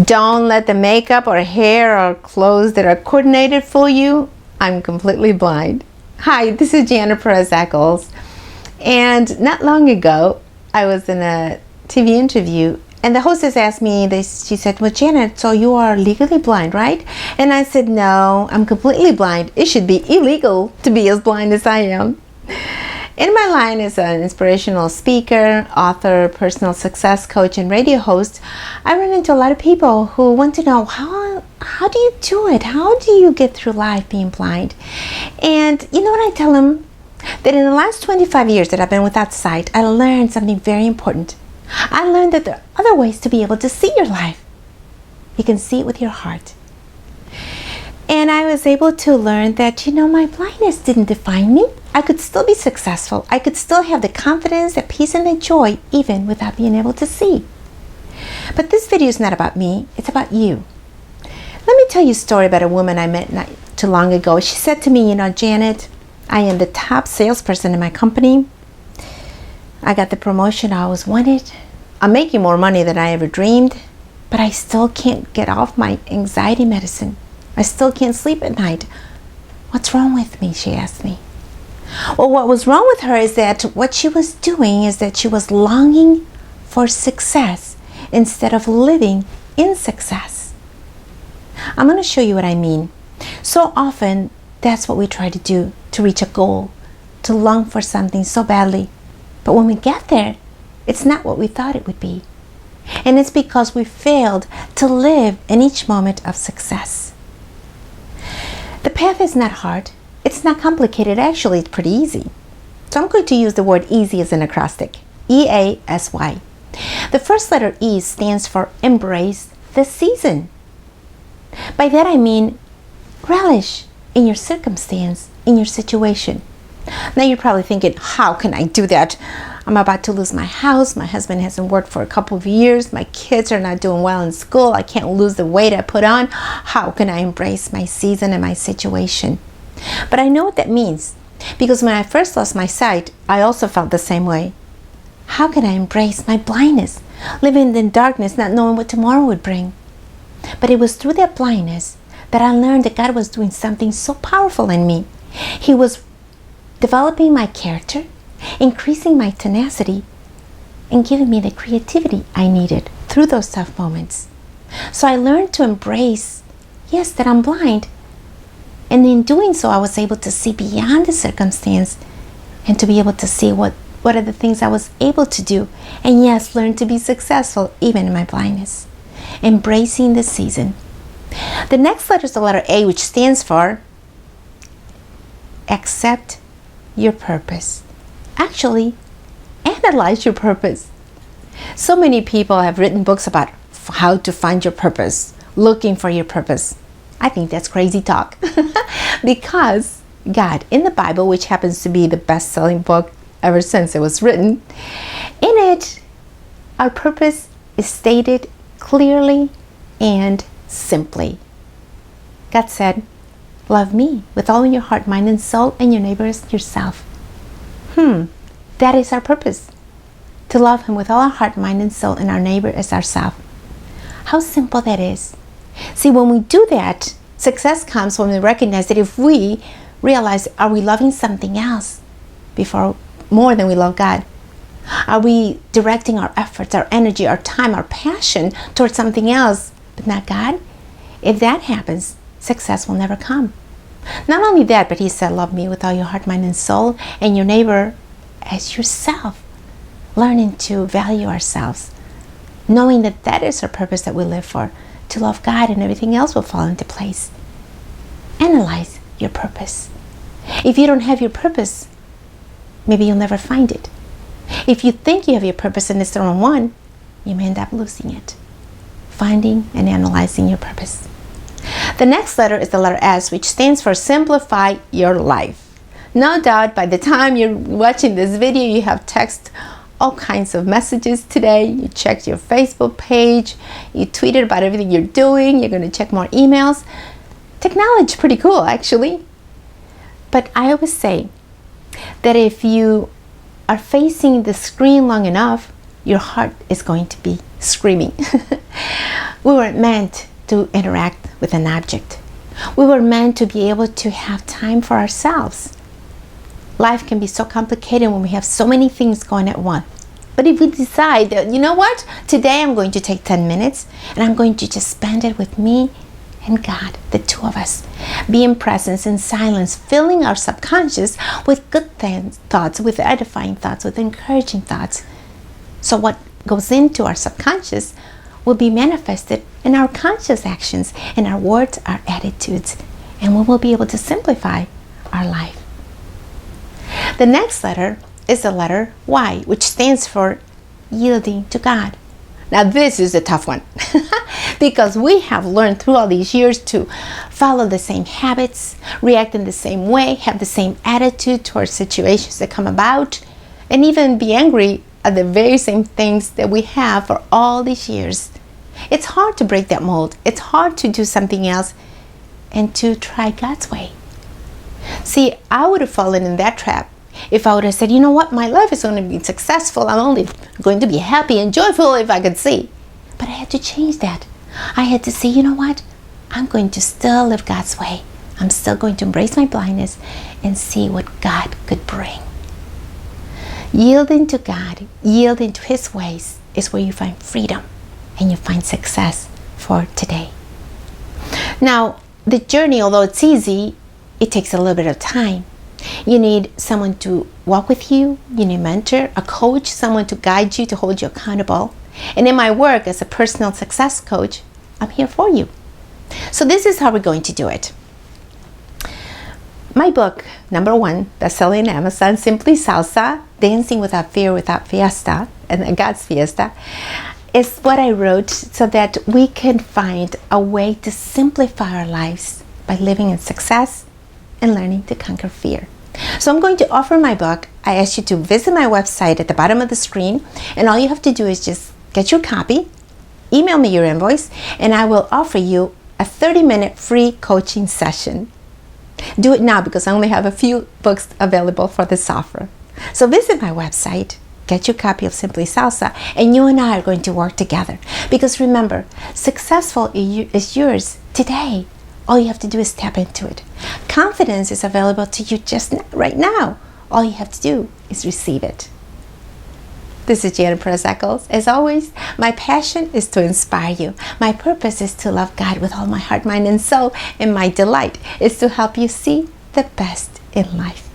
Don't let the makeup or hair or clothes that are coordinated fool you. I'm completely blind. Hi, this is Janet Perez Eckles. And not long ago, I was in a TV interview and the hostess asked me, she said, well, Janet, so you are legally blind, right? And I said, no, I'm completely blind. It should be illegal to be as blind as I am. In my line as an inspirational speaker, author, personal success coach, and radio host, I run into a lot of people who want to know, how do you do it? How do you get through life being blind? And you know what I tell them? That in the last 25 years that I've been without sight, I learned something very important. I learned that there are other ways to be able to see your life. You can see it with your heart. And I was able to learn that, my blindness didn't define me. I could still be successful. I could still have the confidence, the peace, and the joy, even without being able to see. But this video is not about me. It's about you. Let me tell you a story about a woman I met not too long ago. She said to me, Janet, I am the top salesperson in my company. I got the promotion I always wanted. I'm making more money than I ever dreamed, but I still can't get off my anxiety medicine. I still can't sleep at night. What's wrong with me? She asked me. Well, what was wrong with her is that what she was doing is that she was longing for success instead of living in success. I'm going to show you what I mean. So often, that's what we try to do to reach a goal, to long for something so badly. But when we get there, it's not what we thought it would be. And it's because we failed to live in each moment of success. The path is not hard. It's not complicated. Actually, it's pretty easy. So I'm going to use the word easy as an acrostic. E-A-S-Y. The first letter E stands for embrace the season. By that I mean relish in your circumstance, in your situation. Now you're probably thinking, how can I do that? I'm about to lose my house. My husband hasn't worked for a couple of years. My kids are not doing well in school. I can't lose the weight I put on. How can I embrace my season and my situation? But I know what that means, because when I first lost my sight, I also felt the same way. How can I embrace my blindness, living in darkness, not knowing what tomorrow would bring? But it was through that blindness that I learned that God was doing something so powerful in me. He was developing my character, increasing my tenacity, and giving me the creativity I needed through those tough moments. So I learned to embrace, yes, that I'm blind. And in doing so, I was able to see beyond the circumstance and to be able to see what are the things I was able to do. And yes, learn to be successful even in my blindness. Embracing the season. The next letter is the letter A, which stands for accept your purpose. Actually, analyze your purpose. So many people have written books about how to find your purpose, looking for your purpose. I think that's crazy talk. Because God, in the Bible, which happens to be the best-selling book ever since it was written, in it, our purpose is stated clearly and simply. God said, love me with all your heart, mind, and soul, and your neighbor as yourself. That is our purpose. To love Him with all our heart, mind, and soul, and our neighbor as ourselves. How simple that is. See, when we do that, success comes when we recognize that if we realize, are we loving something else more than we love God? Are we directing our efforts, our energy, our time, our passion towards something else, but not God? If that happens, success will never come. Not only that, but He said, love me with all your heart, mind, and soul, and your neighbor as yourself. Learning to value ourselves, knowing that that is our purpose that we live for, to love God, and everything else will fall into place. Analyze your purpose. If you don't have your purpose, maybe you'll never find it. If you think you have your purpose and it's the wrong one, you may end up losing it. Finding and analyzing your purpose. The next letter is the letter S, which stands for simplify your life. No doubt by the time you're watching this video, you have texted all kinds of messages today. You checked your Facebook page, you tweeted about everything you're doing, you're going to check more emails. Technology, pretty cool actually. But I always say that if you are facing the screen long enough, your heart is going to be screaming. We weren't meant to interact with an object. We were meant to be able to have time for ourselves. Life can be so complicated when we have so many things going at once. But if we decide that, you know what, today I'm going to take 10 minutes and I'm going to just spend it with me and God, the two of us, be in presence, in silence, filling our subconscious with good thoughts, with edifying thoughts, with encouraging thoughts. So what goes into our subconscious will be manifested in our conscious actions, and our words, our attitudes, and we will be able to simplify our life. The next letter is the letter Y, which stands for yielding to God. Now this is a tough one because we have learned through all these years to follow the same habits, react in the same way, have the same attitude towards situations that come about, and even be angry at the very same things that we have for all these years. It's hard to break that mold. It's hard to do something else and to try God's way. See, I would have fallen in that trap if I would have said, you know what, my life is going to be successful. I'm only going to be happy and joyful if I could see. But I had to change that. I had to say, you know what, I'm going to still live God's way. I'm still going to embrace my blindness and see what God could bring. Yielding to God, yielding to His ways is where you find freedom and you find success for today. Now, the journey, although it's easy, it takes a little bit of time. You need someone to walk with you. You need a mentor, a coach, someone to guide you, to hold you accountable. And in my work as a personal success coach, I'm here for you. So this is how we're going to do it. My book, #1, bestselling on Amazon, Simply Salsa, Dancing Without Fear, Without Fiesta, and God's Fiesta, is what I wrote so that we can find a way to simplify our lives by living in success and learning to conquer fear. So I'm going to offer my book. I ask you to visit my website at the bottom of the screen, and all you have to do is just get your copy, email me your invoice, and I will offer you a 30-minute free coaching session. Do it now because I only have a few books available for this offer. So visit my website, get your copy of Simply Salsa, and you and I are going to work together. Because remember, successful is yours today. All you have to do is tap into it. Confidence is available to you just right now. All you have to do is receive it. This is Janet Perez Eckles. As always, my passion is to inspire you. My purpose is to love God with all my heart, mind, and soul. And my delight is to help you see the best in life.